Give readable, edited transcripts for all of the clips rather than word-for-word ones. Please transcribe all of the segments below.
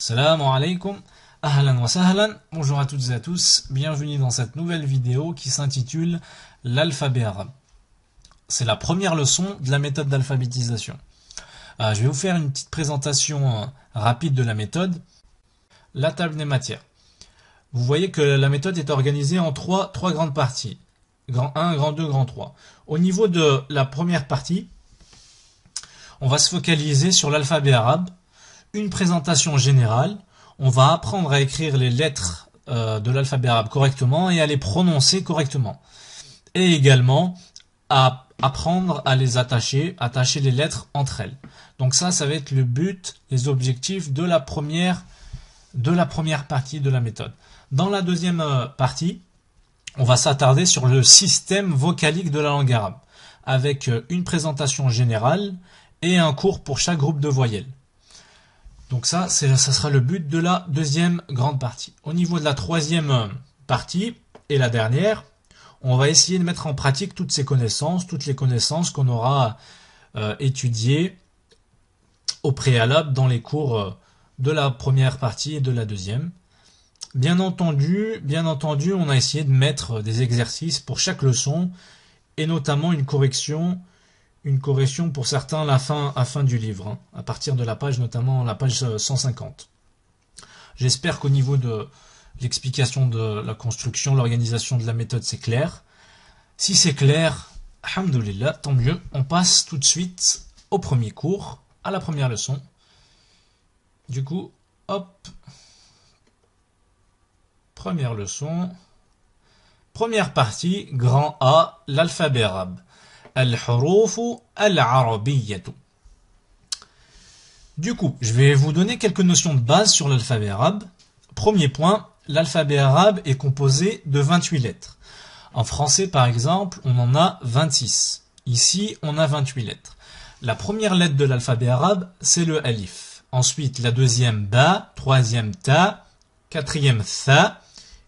Salam alaikum, ahlan wa sahlan, bonjour à toutes et à tous, bienvenue dans cette nouvelle vidéo qui s'intitule l'alphabet arabe. C'est la première leçon de la méthode d'alphabétisation. Je vais vous faire une petite présentation rapide de la méthode. La table des matières. Vous voyez que la méthode est organisée en trois grandes parties. Grand 1, grand 2, grand 3. Au niveau de la première partie, on va se focaliser sur l'alphabet arabe. Une présentation générale, on va apprendre à écrire les lettres de l'alphabet arabe correctement et à les prononcer correctement. Et également à apprendre à les attacher les lettres entre elles. Donc ça va être le but, les objectifs de la première partie de la méthode. Dans la deuxième partie, on va s'attarder sur le système vocalique de la langue arabe, avec une présentation générale et un cours pour chaque groupe de voyelles. Donc ça sera le but de la deuxième grande partie. Au niveau de la troisième partie, et la dernière, on va essayer de mettre en pratique toutes les connaissances qu'on aura étudiées au préalable dans les cours de la première partie et de la deuxième. Bien entendu, on a essayé de mettre des exercices pour chaque leçon, et notamment une correction pour certains à la fin du livre, à partir de la page, notamment la page 150. J'espère qu'au niveau de l'explication de la construction, l'organisation de la méthode, c'est clair. Si c'est clair, alhamdoulilah, tant mieux. On passe tout de suite au premier cours, à la première leçon. Du coup, hop, première leçon, première partie, grand A, l'alphabet arabe. Al-huruf al-arabiyyah. Du coup, je vais vous donner quelques notions de base sur l'alphabet arabe. Premier point, l'alphabet arabe est composé de 28 lettres. En français, par exemple, on en a 26. Ici, on a 28 lettres. La première lettre de l'alphabet arabe, c'est le alif. Ensuite, la deuxième ba, troisième ta, quatrième tha,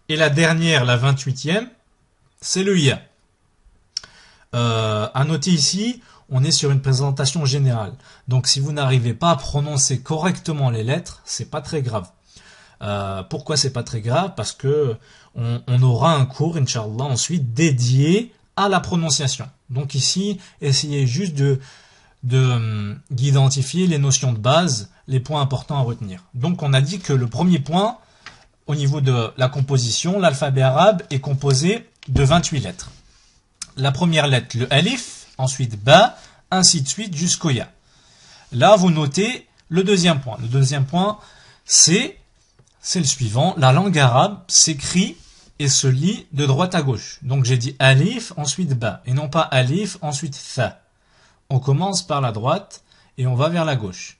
et la dernière, la 28e, c'est le ya. À noter ici, on est sur une présentation générale. Donc si vous n'arrivez pas à prononcer correctement les lettres, c'est pas très grave. Pourquoi c'est pas très grave? Parce que on aura un cours, Inch'Allah, ensuite dédié à la prononciation. Donc ici, essayez juste d'identifier les notions de base, les points importants à retenir. Donc on a dit que le premier point, au niveau de la composition, l'alphabet arabe est composé de 28 lettres. La première lettre, le alif, ensuite ba, ainsi de suite jusqu'au ya. Là, vous notez le deuxième point. Le deuxième point, c'est le suivant. La langue arabe s'écrit et se lit de droite à gauche. Donc j'ai dit alif, ensuite ba, et non pas alif, ensuite tha. On commence par la droite et on va vers la gauche.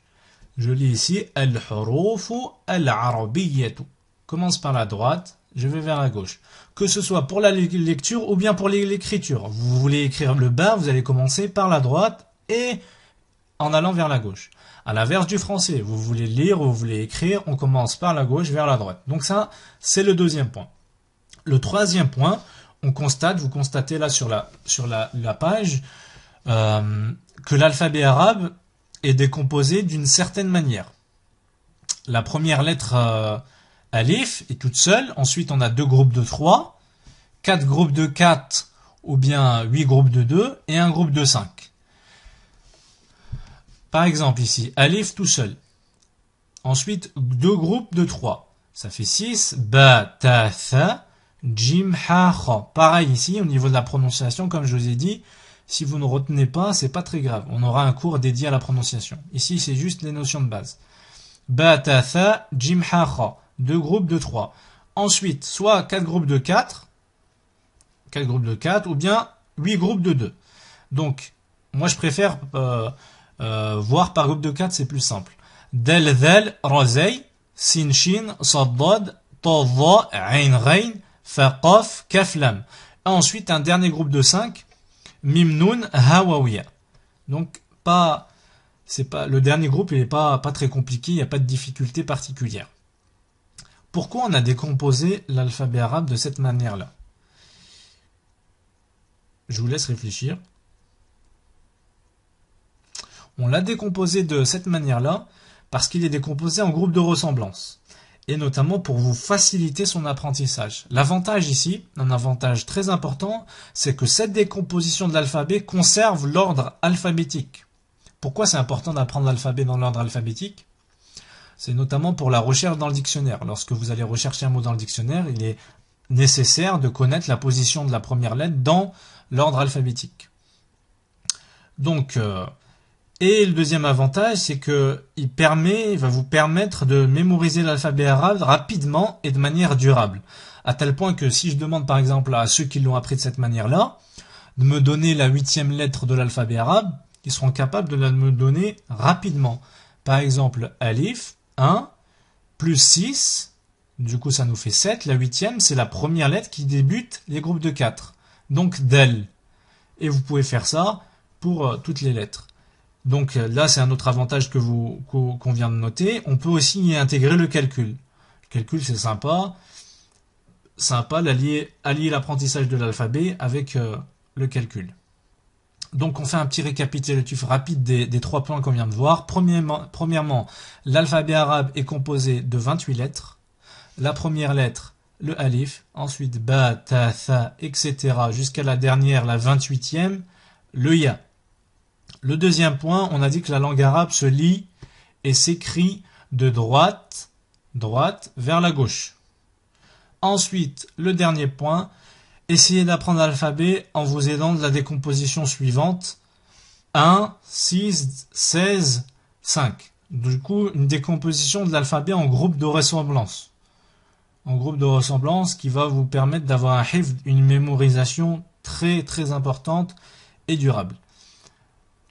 Je lis ici al-hurufu al-arabiyyatu. Commence par la droite, je vais vers la gauche. Que ce soit pour la lecture ou bien pour l'écriture. Vous voulez écrire le ba, vous allez commencer par la droite et en allant vers la gauche. À l'inverse du français, vous voulez lire ou vous voulez écrire, on commence par la gauche vers la droite. Donc ça, c'est le deuxième point. Le troisième point, vous constatez là sur la page, que l'alphabet arabe est décomposé d'une certaine manière. La première lettre alif est toute seule, ensuite on a deux groupes de 3, 4 groupes de 4 ou bien 8 groupes de 2 et un groupe de 5. Par exemple ici, alif tout seul. Ensuite, deux groupes de 3. Ça fait 6, ba, ta, tha, jim, ha, kha. Pareil ici, au niveau de la prononciation, comme je vous ai dit, si vous ne retenez pas, c'est pas très grave. On aura un cours dédié à la prononciation. Ici, c'est juste les notions de base. Ba, ta, tha, jim, ha, kha. Deux groupes de 3. Ensuite, soit 4 groupes de 4 ou bien 8 groupes de 2. Donc, moi je préfère voir par groupe de 4, c'est plus simple. Dal, dhal, razay, sin, shin, saddad, ta, dha, ain, ghain, fa, qaf, kaf, lam. Ensuite, un dernier groupe de 5, mim, nun, ha, wawiya. Donc, le dernier groupe, il n'est pas très compliqué, il n'y a pas de difficulté particulière. Pourquoi on a décomposé l'alphabet arabe de cette manière-là? Je vous laisse réfléchir. On l'a décomposé de cette manière-là parce qu'il est décomposé en groupes de ressemblance, et notamment pour vous faciliter son apprentissage. L'avantage ici, un avantage très important, c'est que cette décomposition de l'alphabet conserve l'ordre alphabétique. Pourquoi c'est important d'apprendre l'alphabet dans l'ordre alphabétique? C'est notamment pour la recherche dans le dictionnaire. Lorsque vous allez rechercher un mot dans le dictionnaire, il est nécessaire de connaître la position de la première lettre dans l'ordre alphabétique. Donc, et le deuxième avantage, c'est que il va vous permettre de mémoriser l'alphabet arabe rapidement et de manière durable. À tel point que si je demande par exemple à ceux qui l'ont appris de cette manière-là, de me donner la 8e lettre de l'alphabet arabe, ils seront capables de la me donner rapidement. Par exemple, alif, 1, plus 6, du coup ça nous fait 7. La 8e, c'est la première lettre qui débute les groupes de 4. Donc del. Et vous pouvez faire ça pour toutes les lettres. Donc là, c'est un autre avantage qu'on vient de noter. On peut aussi y intégrer le calcul. Le calcul, c'est sympa. Allier l'apprentissage de l'alphabet avec le calcul. Donc on fait un petit récapitulatif rapide des 3 points qu'on vient de voir. Premièrement, l'alphabet arabe est composé de 28 lettres. La première lettre, le alif, ensuite ba, ta, tha, etc. jusqu'à la dernière, la 28e, le ya. Le deuxième point, on a dit que la langue arabe se lit et s'écrit de droite vers la gauche. Ensuite, le dernier point, essayez d'apprendre l'alphabet en vous aidant de la décomposition suivante. 1, 6, 16, 5. Du coup, une décomposition de l'alphabet en groupe de ressemblance. En groupe de ressemblance qui va vous permettre d'avoir un hifd, une mémorisation très très importante et durable.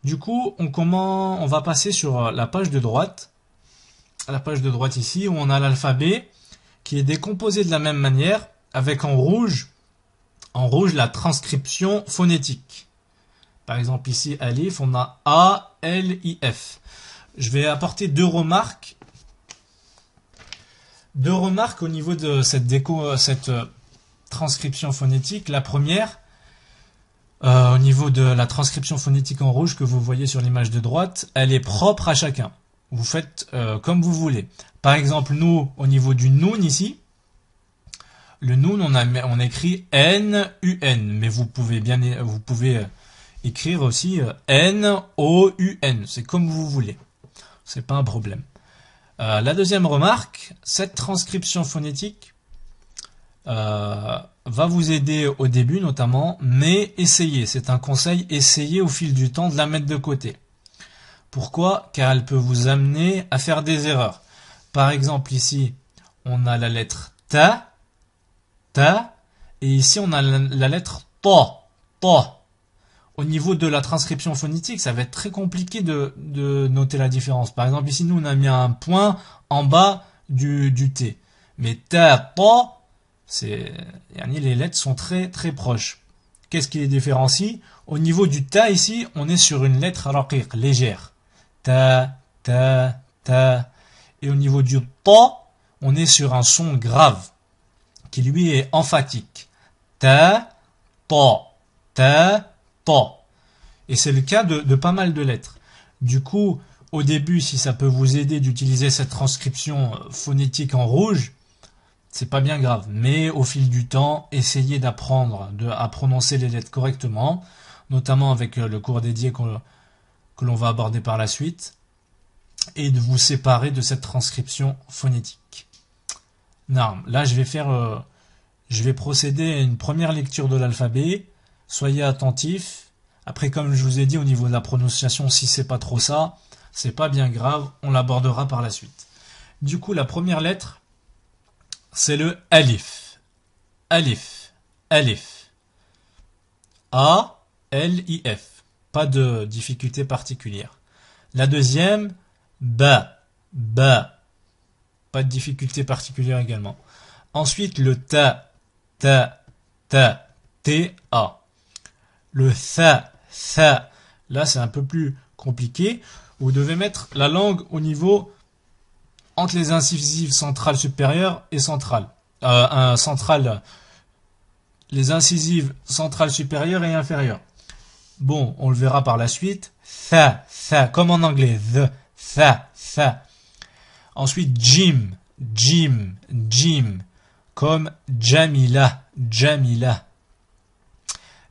Du coup, on va passer sur la page de droite. La page de droite ici, où on a l'alphabet qui est décomposé de la même manière, avec en rouge la transcription phonétique. Par exemple ici, alif, on a A, L, I, F. Je vais apporter deux remarques au niveau de cette transcription phonétique. La première, au niveau de la transcription phonétique en rouge que vous voyez sur l'image de droite, elle est propre à chacun. Vous faites comme vous voulez. Par exemple, nous, au niveau du noun ici, le noun, on écrit N-U-N, mais vous pouvez écrire aussi N-O-U-N. C'est comme vous voulez. C'est pas un problème. La deuxième remarque, cette transcription phonétique va vous aider au début notamment, mais essayez, c'est un conseil, essayez au fil du temps de la mettre de côté. Pourquoi? Car elle peut vous amener à faire des erreurs. Par exemple ici, on a la lettre ta, et ici on a la lettre ta. Au niveau de la transcription phonétique, ça va être très compliqué de noter la différence. Par exemple ici, nous on a mis un point en bas du T. Mais ta, les lettres sont très très proches. Qu'est-ce qui les différencie? Au niveau du ta ici, on est sur une lettre raqiq, légère. Ta. Et au niveau du ta, on est sur un son grave, qui lui est emphatique. Ta. Et c'est le cas de pas mal de lettres. Du coup, au début, si ça peut vous aider d'utiliser cette transcription phonétique en rouge, c'est pas bien grave. Mais au fil du temps, essayez d'apprendre à prononcer les lettres correctement, notamment avec le cours dédié que l'on va aborder par la suite, et de vous séparer de cette transcription phonétique. Non, là, je vais procéder à une première lecture de l'alphabet. Soyez attentifs. Après, comme je vous ai dit, au niveau de la prononciation, si c'est pas trop ça, c'est pas bien grave, on l'abordera par la suite. Du coup, la première lettre, c'est le alif. Alif. A, L, I, F. Pas de difficulté particulière. La deuxième, ba. Pas de difficulté particulière également. Ensuite, le ta. T-A. Le tha. Là, c'est un peu plus compliqué. Vous devez mettre la langue au niveau entre les incisives centrales supérieures et centrales. Les incisives centrales supérieures et inférieures. Bon, on le verra par la suite. Tha, comme en anglais. The, tha. Ensuite, Jim, Jim, Jim, comme Jamila, Jamila.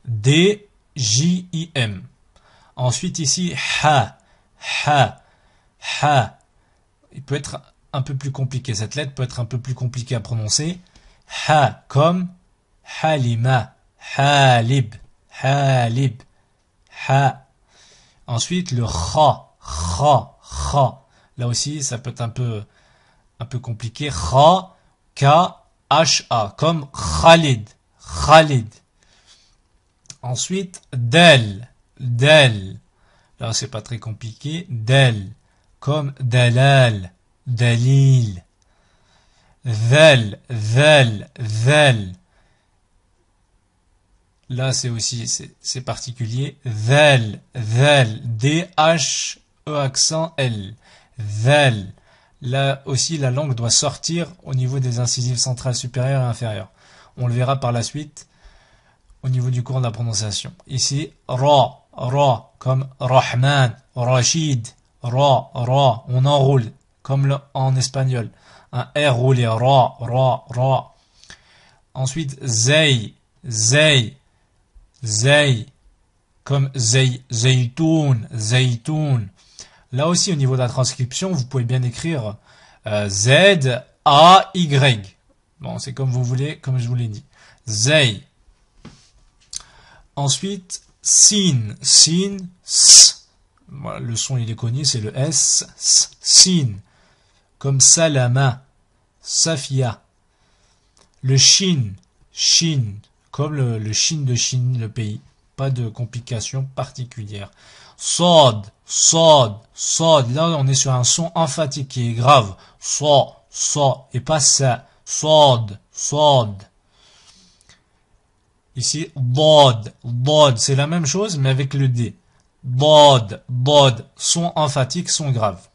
D, J, I, M. Ensuite, ici, Ha, Ha, Ha. Il peut être un peu plus compliqué. Cette lettre peut être un peu plus compliquée à prononcer. Ha, comme Halima, Halib, Halib, Ha. Ensuite, le Kha, Kha, Kha. Là aussi, ça peut être un peu compliqué. Kha, K, H, A, comme Khalid, Khalid. Ensuite, Del, Del. Là, c'est pas très compliqué. Del, comme Dalal, Dalil. Vel, Vel, Vel. Là, c'est aussi, c'est particulier. Vel, Vel, D, H, E accent, L. Vel. Là aussi, la langue doit sortir au niveau des incisives centrales supérieures et inférieures. On le verra par la suite au niveau du cours de la prononciation. Ici, Ra, Ra, comme Rahman, Rachid, Ra, Ra. On enroule, comme en espagnol. Un R roulé, Ra, Ra, Ra. Ensuite, Zay, Zay, Zay, comme Zay, Zaytoun, Zaytoun. Là aussi, au niveau de la transcription, vous pouvez bien écrire Z, A, Y. Bon, c'est comme vous voulez, comme je vous l'ai dit. Zay. Ensuite, Sin, Sin, S. Voilà, le son, il est connu, c'est le S, S, Sin. Comme Salama, Safia. Le Shin, Shin. Comme le Chine de Chine, le pays. Pas de complications particulières. Sod, Sod, Sod. Là, on est sur un son emphatique qui est grave. So, So. Et pas ça. Sod, Sod. Ici, Dod, Dod. C'est la même chose, mais avec le D. Dod, Dod. Son emphatique, son grave.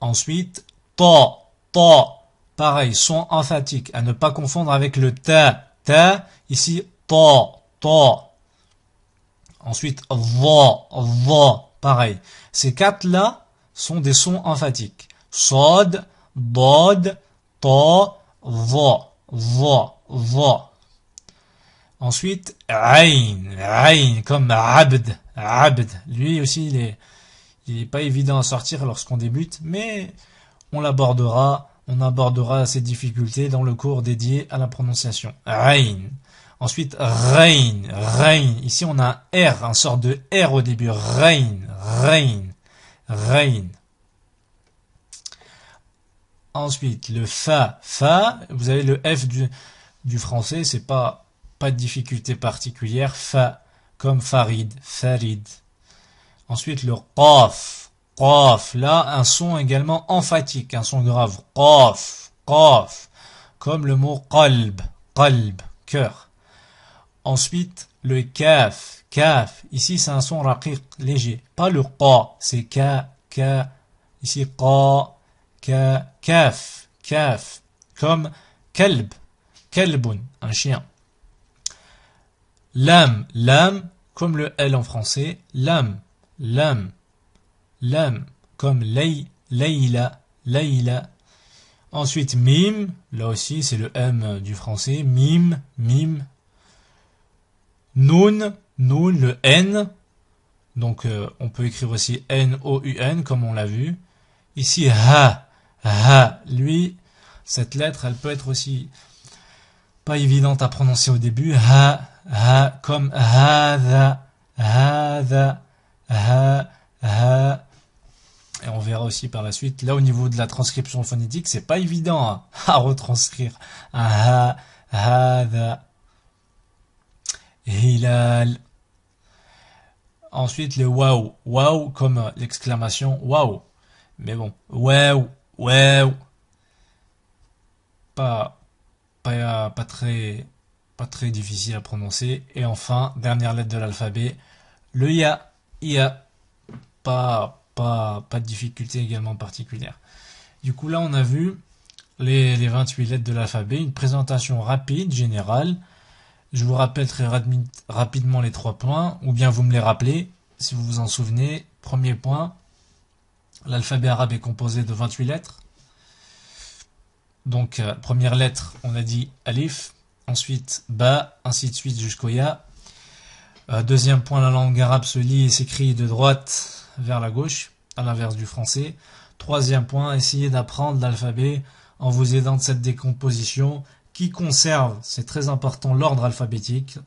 Ensuite, Ta, Ta. Pareil, son emphatique. À ne pas confondre avec le Ta. Ta. Ici, Ta, Ta. Ensuite, Va. Pareil. Ces quatre-là sont des sons emphatiques. Sod, Dod, Ta, Va. Ensuite, Ain, comme Abd, Abd. Lui aussi, il est pas évident à sortir lorsqu'on débute, mais on abordera ces difficultés dans le cours dédié à la prononciation. Ain. Ensuite, Rain. Ici, on a un R, un sort de R au début. Rain. Ensuite, le Fa. Vous avez le F du français, c'est pas de difficulté particulière. Fa, comme Farid. Ensuite, le Qaf. Là, un son également emphatique, un son grave. Qaf. Comme le mot qalb, cœur. Ensuite, le Kaf. Ici, c'est un son raqiq, léger. Pas le Qa, c'est Ka. Ici, Qa, Kaf. Comme Kalb, Kalbun, un chien. Lam, comme le L en français. Lam. Comme Layla. Ensuite, Mim. Là aussi, c'est le M du français. Mim. Noun, le N. Donc, on peut écrire aussi N-O-U-N, comme on l'a vu. Ici, Ha. Lui, cette lettre, elle peut être aussi pas évidente à prononcer au début. Ha, comme Hada. Et on verra aussi par la suite. Là, au niveau de la transcription phonétique, c'est pas évident à retranscrire. Ha, Hada. Hilal. Ensuite, le Waouh. Waouh, comme l'exclamation Waouh. Mais bon, Waouh. Pas très difficile à prononcer. Et enfin, dernière lettre de l'alphabet, le Ya. Pas de difficulté également particulière. Du coup, là, on a vu les 28 lettres de l'alphabet, une présentation rapide, générale. Je vous rappelle très rapidement les 3 points, ou bien vous me les rappelez, si vous vous en souvenez. Premier point, L'alphabet arabe est composé de 28 lettres. Donc, première lettre, on a dit alif, ensuite ba, ainsi de suite jusqu'au ya. Deuxième point, la langue arabe se lit et s'écrit de droite vers la gauche, à l'inverse du français. Troisième point, essayez d'apprendre l'alphabet en vous aidant de cette décomposition qui conserve, c'est très important, l'ordre alphabétique.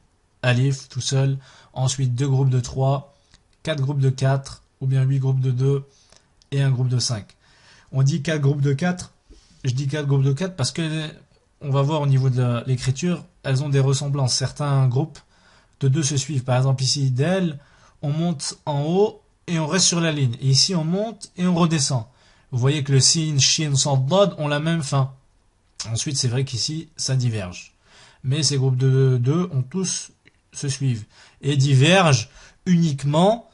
Alif, tout seul. Ensuite, 2 groupes de 3, 4 groupes de 4, ou bien 8 groupes de 2 et un groupe de 5. On dit 4 groupes de 4. Je dis 4 groupes de 4 parce que on va voir au niveau de l'écriture, elles ont des ressemblances. Certains groupes de 2 se suivent. Par exemple, ici, del, on monte en haut et on reste sur la ligne. Et ici, on monte et on redescend. Vous voyez que le sin, shin, sad, dad ont la même fin. Ensuite, c'est vrai qu'ici, ça diverge. Mais ces groupes de 2 ont tous se suivent. Et divergent uniquement,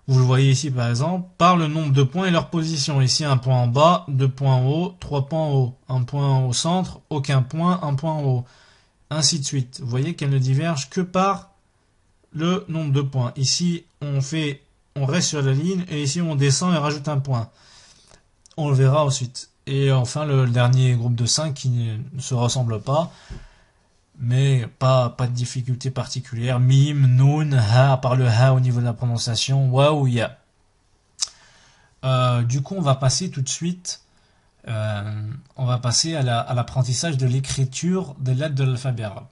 vous le voyez ici par exemple, par le nombre de points et leur position. Ici, un point en bas, 2 points en haut, 3 points en haut. Un point au centre, aucun point, un point en haut. Ainsi de suite. Vous voyez qu'elles ne divergent que par le nombre de points. Ici, on reste sur la ligne, et ici, on descend et rajoute un point. On le verra ensuite. Et enfin, le dernier groupe de 5 qui ne se ressemble pas, mais pas de difficulté particulière. Mim, noun, ha, à part le ha au niveau de la prononciation, wa ou ya. Du coup, on va passer tout de suite, on va passer à l'apprentissage de l'écriture des lettres de l'alphabet arabe.